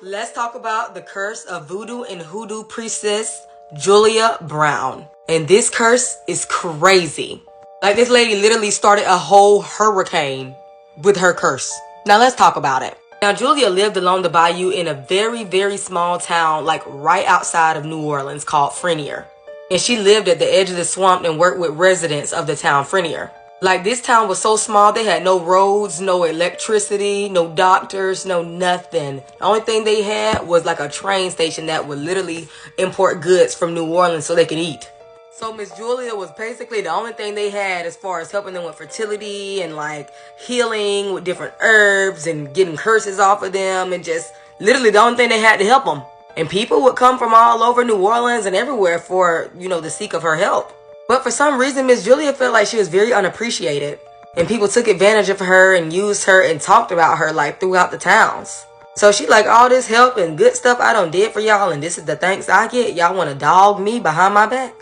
Let's talk about the curse of voodoo and hoodoo priestess Julia Brown. And this curse is crazy. Like, this lady literally started a whole hurricane with her curse. Now let's talk about it. Now, Julia lived along the bayou in a very, very small town, like right outside of New Orleans, called Frenier. And she lived at the edge of the swamp and worked with residents of the town Frenier. Like, this town was so small, they had no roads, no electricity, no doctors, no nothing. The only thing they had was like a train station that would literally import goods from New Orleans so they could eat. So Miss Julia was basically the only thing they had as far as helping them with fertility and like healing with different herbs and getting curses off of them, and just literally the only thing they had to help them. And people would come from all over New Orleans and everywhere for, the seek of her help. But for some reason, Miss Julia felt like she was very unappreciated. And people took advantage of her and used her and talked about her like throughout the towns. So she like, all this help and good stuff I done did for y'all, and this is the thanks I get. Y'all want to dog me behind my back?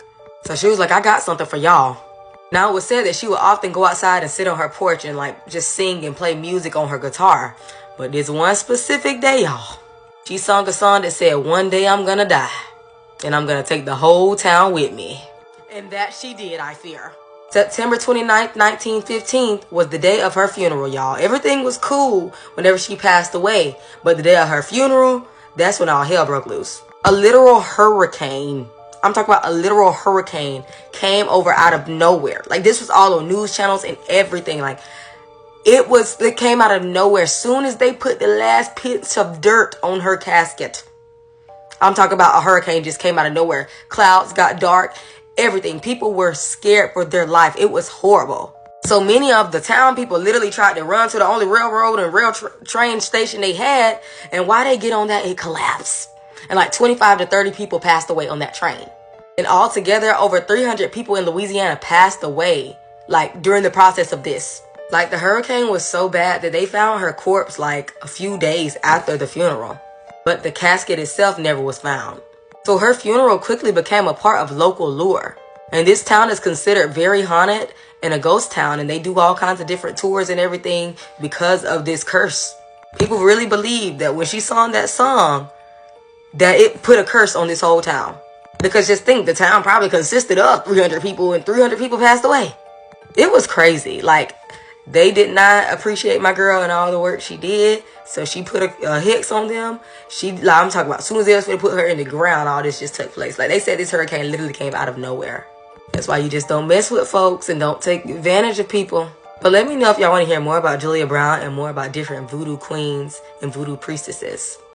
So she was like, I got something for y'all. Now, it was said that she would often go outside and sit on her porch and like just sing and play music on her guitar. But this one specific day, y'all, she sung a song that said, one day I'm gonna die, and I'm gonna take the whole town with me. And that she did, I fear. September 29th, 1915 was the day of her funeral, y'all. Everything was cool whenever she passed away. But the day of her funeral, that's when all hell broke loose. A literal hurricane, I'm talking about a literal hurricane, came over out of nowhere. Like, this was all on news channels and everything. Like, it came out of nowhere. As soon as they put the last bits of dirt on her casket. I'm talking about a hurricane just came out of nowhere. Clouds got dark. Everything. People were scared for their life. It was horrible. So many of the town people literally tried to run to the only railroad and train station they had. And while they get on that, it collapsed. And like 25 to 30 people passed away on that train. And altogether, over 300 people in Louisiana passed away, like, during the process of this. Like, the hurricane was so bad that they found her corpse like a few days after the funeral. But the casket itself never was found. So her funeral quickly became a part of local lore. And this town is considered very haunted and a ghost town, and they do all kinds of different tours and everything because of this curse. People really believe that when she sang that song, that it put a curse on this whole town. Because just think, the town probably consisted of 300 people, and 300 people passed away. It was crazy. Like, they did not appreciate my girl and all the work she did. So she put a hex on them. I'm talking about, as soon as they was going to put her in the ground, all this just took place. Like, they said this hurricane literally came out of nowhere. That's why you just don't mess with folks and don't take advantage of people. But let me know if y'all want to hear more about Julia Brown and more about different voodoo queens and voodoo priestesses.